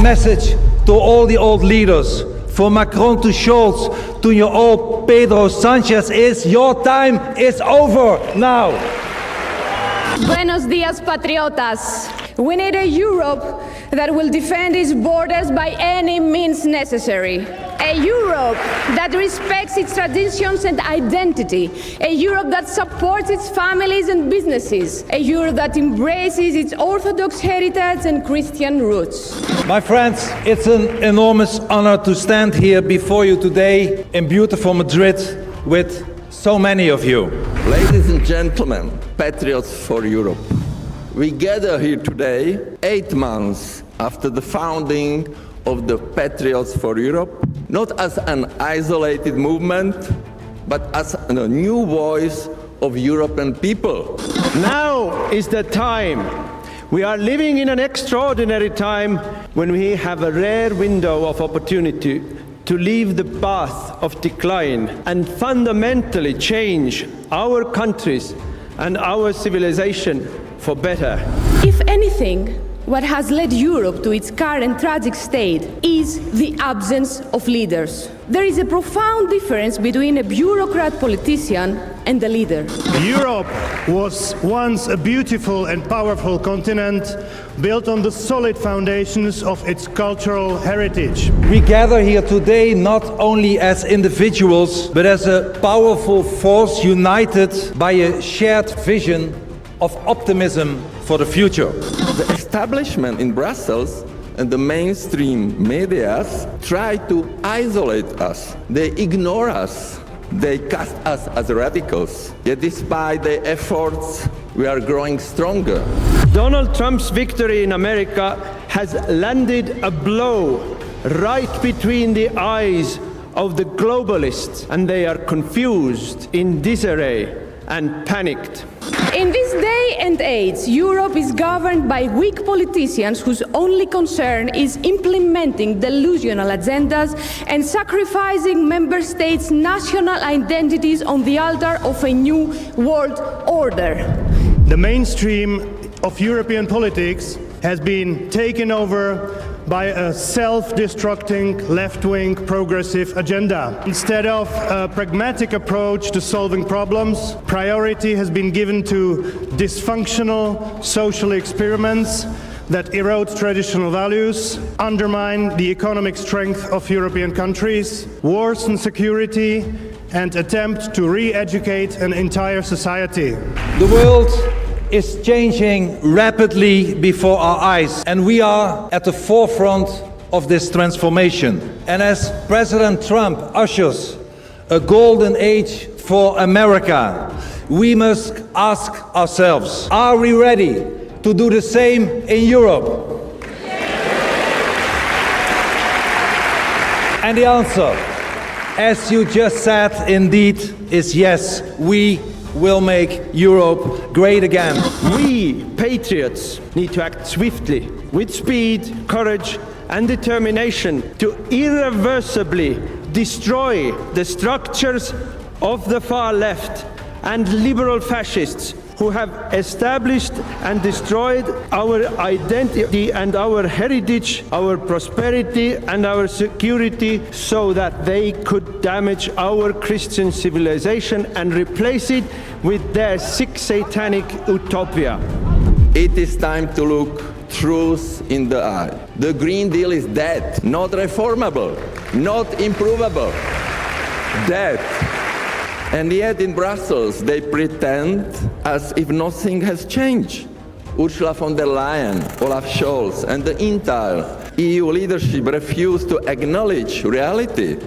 message to all the old leaders, from Macron to Scholz to your old Pedro Sanchez, is your time is over now. Buenos dias, patriotas. We need a Europe that will defend its borders by any means necessary. A Europe that respects its traditions and identity. A Europe that supports its families and businesses. A Europe that embraces its Orthodox heritage and Christian roots. My friends, it's an enormous honor to stand here before you today in beautiful Madrid with so many of you. Ladies and gentlemen, Patriots for Europe. We gather here today 8 months after the founding of the Patriots for Europe, not as an isolated movement, but as a new voice of European people. Now is the time. We are living in an extraordinary time when we have a rare window of opportunity to leave the path of decline and fundamentally change our countries and our civilization for better. If anything, what has led Europe to its current tragic state is the absence of leaders. There is a profound difference between a bureaucrat politician and a leader. Europe was once a beautiful and powerful continent built on the solid foundations of its cultural heritage. We gather here today not only as individuals, but as a powerful force united by a shared vision of optimism for the future. The establishment in Brussels and the mainstream media try to isolate us. They ignore us. They cast us as radicals. Yet despite their efforts, we are growing stronger. Donald Trump's victory in America has landed a blow right between the eyes of the globalists, and they are confused, in disarray, and panicked. In this day and age, Europe is governed by weak politicians whose only concern is implementing delusional agendas and sacrificing member states' national identities on the altar of a new world order. The mainstream of European politics has been taken over by a self-destructing left-wing progressive agenda. Instead of a pragmatic approach to solving problems, priority has been given to dysfunctional social experiments that erode traditional values, undermine the economic strength of European countries, worsen security, and attempt to re-educate an entire society. The world is changing rapidly before our eyes, and we are at the forefront of this transformation. And as President Trump ushers a golden age for America, we must ask ourselves, are we ready to do the same in Europe? And the answer, as you just said, indeed, is yes, we will make Europe great again. We, patriots, need to act swiftly, with speed, courage, and determination to irreversibly destroy the structures of the far left and liberal fascists who have established and destroyed our identity and our heritage, our prosperity and our security, so that they could damage our Christian civilization and replace it with their sick satanic utopia. It is time to look truth in the eye. The Green Deal is dead, not reformable, not improvable, dead. And yet in Brussels they pretend as if nothing has changed. Ursula von der Leyen, Olaf Scholz, and the entire EU leadership refuse to acknowledge reality.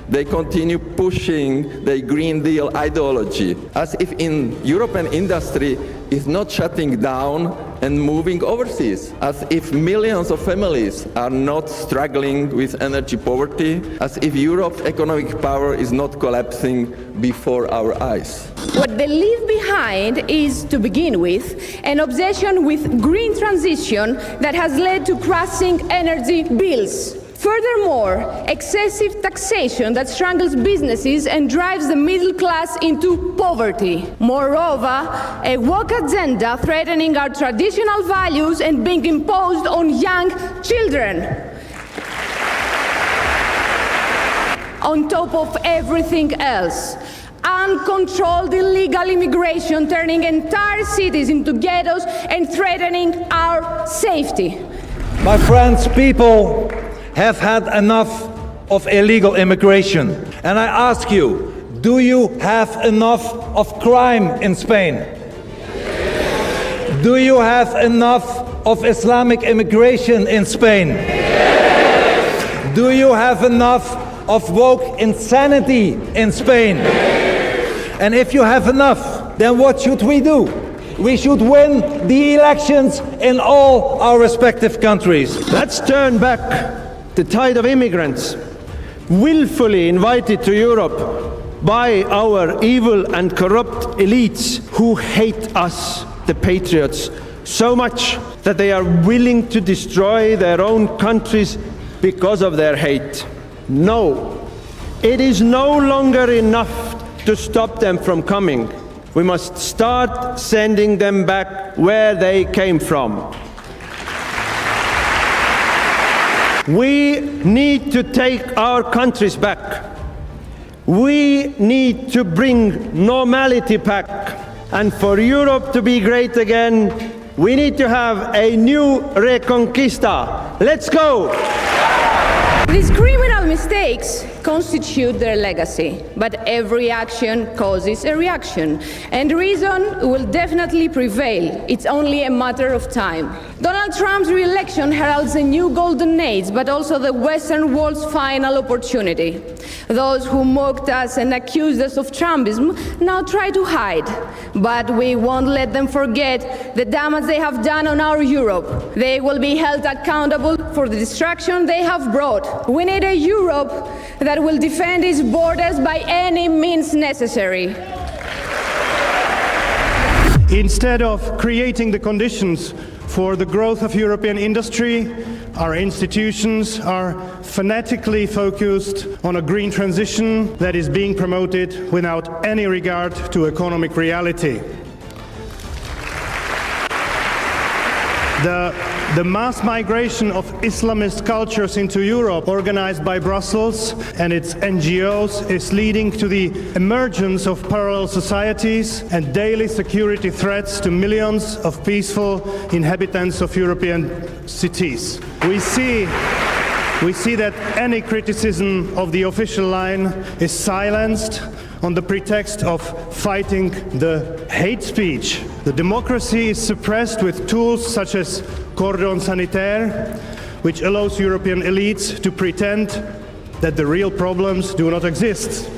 They continue pushing the Green Deal ideology, as if in European industry is not shutting down and moving overseas, as if millions of families are not struggling with energy poverty, as if Europe's economic power is not collapsing before our eyes. What they leave behind is, to begin with, an obsession with green transition that has led to crushing energy bills. Furthermore, excessive taxation that strangles businesses and drives the middle class into poverty. Moreover, a woke agenda threatening our traditional values and being imposed on young children. on top of everything else. Uncontrolled illegal immigration, turning entire cities into ghettos and threatening our safety. My friends, people have had enough of illegal immigration. And I ask you, do you have enough of crime in Spain? Do you have enough of Islamic immigration in Spain? Do you have enough of woke insanity in Spain? And if you have enough, then what should we do? We should win the elections in all our respective countries. Let's turn back the tide of immigrants, willfully invited to Europe by our evil and corrupt elites who hate us, the Patriots, so much that they are willing to destroy their own countries because of their hate. No, it is no longer enough to stop them from coming. We must start sending them back where they came from. We need to take our countries back. We need to bring normality back. And for Europe to be great again, we need to have a new Reconquista. Let's go! These criminal mistakes constitute their legacy, but every action causes a reaction, and reason will definitely prevail. It's only a matter of time. Donald Trump's re-election heralds a new golden age, but also the Western world's final opportunity. Those who mocked us and accused us of Trumpism now try to hide, but we won't let them forget the damage they have done on our Europe. They will be held accountable for the destruction they have brought. We need a Europe that will defend its borders by any means necessary. Instead of creating the conditions for the growth of European industry, our institutions are fanatically focused on a green transition that is being promoted without any regard to economic reality. The mass migration of Islamist cultures into Europe, organized by Brussels and its NGOs, is leading to the emergence of parallel societies and daily security threats to millions of peaceful inhabitants of European cities. We see that any criticism of the official line is silenced on the pretext of fighting the hate speech. The democracy is suppressed with tools such as cordon sanitaire, which allows European elites to pretend that the real problems do not exist.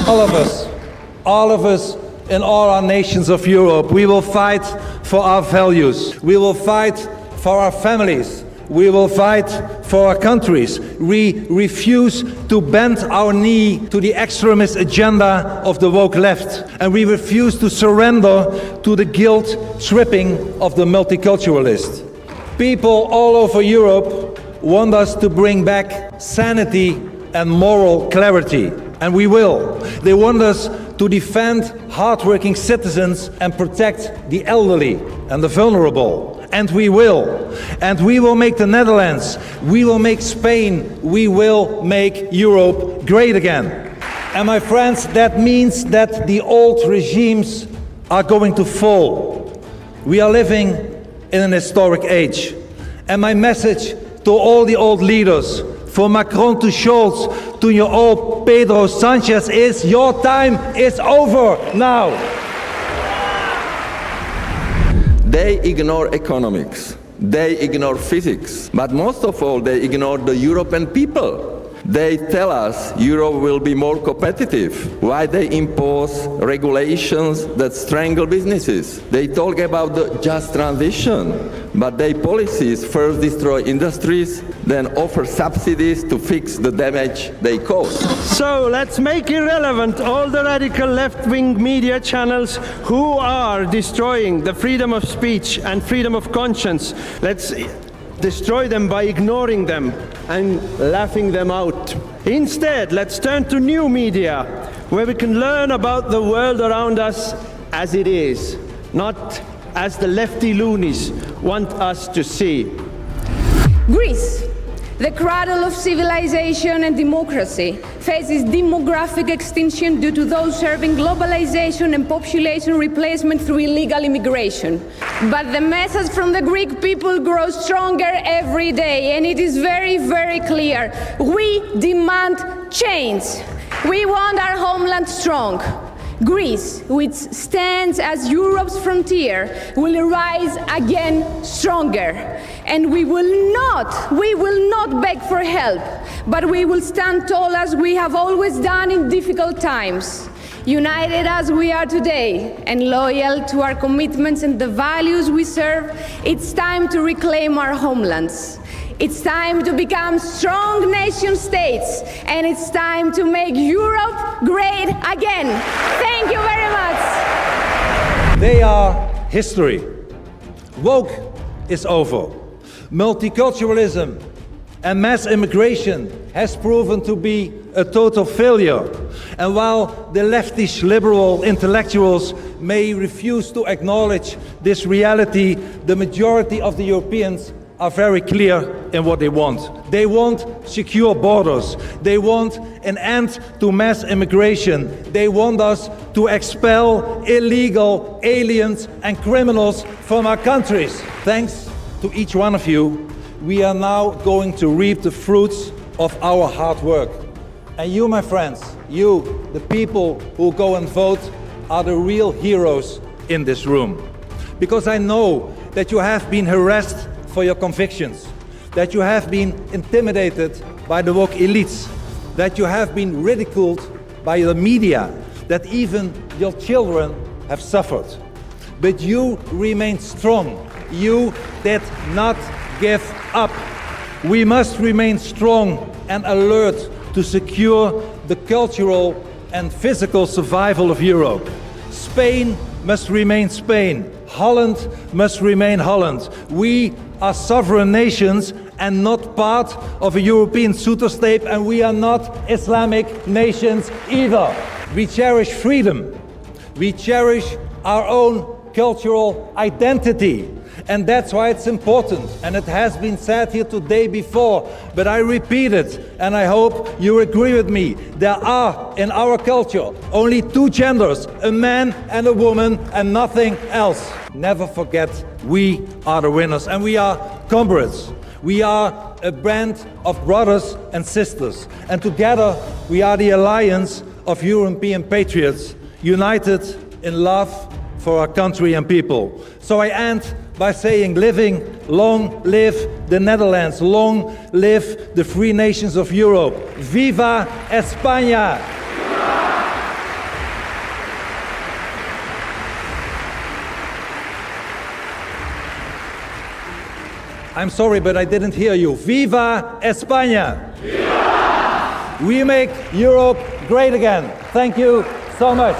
All of us in all our nations of Europe, we will fight for our values. We will fight for our families. We will fight for our countries. We refuse to bend our knee to the extremist agenda of the woke left. And we refuse to surrender to the guilt-tripping of the multiculturalists. People all over Europe want us to bring back sanity and moral clarity. And we will. They want us to defend hardworking citizens and protect the elderly and the vulnerable. And we will. And we will make the Netherlands, we will make Spain, we will make Europe great again. And my friends, that means that the old regimes are going to fall. We are living in an historic age. And my message to all the old leaders, from Macron to Scholz to your old Pedro Sanchez, is your time is over now. They ignore economics, they ignore physics, but most of all they ignore the European people. They tell us Europe will be more competitive. Why they impose regulations that strangle businesses? They talk about the just transition, but their policies first destroy industries, then offer subsidies to fix the damage they cause. So let's make irrelevant all the radical left-wing media channels who are destroying the freedom of speech and freedom of conscience. Let's destroy them by ignoring them and laughing them out. Instead, let's turn to new media, where we can learn about the world around us as it is, not as the lefty loonies want us to see. Greece, The cradle of civilization and democracy faces demographic extinction due to those serving globalization and population replacement through illegal immigration. But the message from the Greek people grows stronger every day, and it is very, very clear. We demand change. We want our homeland strong. Greece, which stands as Europe's frontier, will rise again stronger. And we will not beg for help, but we will stand tall as we have always done in difficult times. United as we are today and loyal to our commitments and the values we serve, it's time to reclaim our homelands. It's time to become strong nation states, and it's time to make Europe great again. Thank you very much. They are history. Woke is over. Multiculturalism and mass immigration has proven to be a total failure. And while the leftish liberal intellectuals may refuse to acknowledge this reality, the majority of the Europeans are very clear in what they want. They want secure borders. They want an end to mass immigration. They want us to expel illegal aliens and criminals from our countries. Thanks to each one of you, we are now going to reap the fruits of our hard work. And you, my friends, you, the people who go and vote, are the real heroes in this room. Because I know that you have been harassed for your convictions, that you have been intimidated by the woke elites, that you have been ridiculed by the media, that even your children have suffered. But you remain strong. You did not give up. We must remain strong and alert to secure the cultural and physical survival of Europe. Spain must remain Spain. Holland must remain Holland. We are sovereign nations and not part of a European suitor state, and we are not Islamic nations either. We cherish freedom. We cherish our own cultural identity. And that's why it's important. And it has been said here today before, but I repeat it, and I hope you agree with me. There are, in our culture, only two genders, a man and a woman, and nothing else. Never forget, we are the winners, and we are comrades. We are a band of brothers and sisters. And together, we are the alliance of European patriots, united in love for our country and people. So I end by saying, long live the Netherlands, long live the free nations of Europe. Viva España! I'm sorry, but I didn't hear you. Viva España! Viva! We make Europe great again. Thank you so much.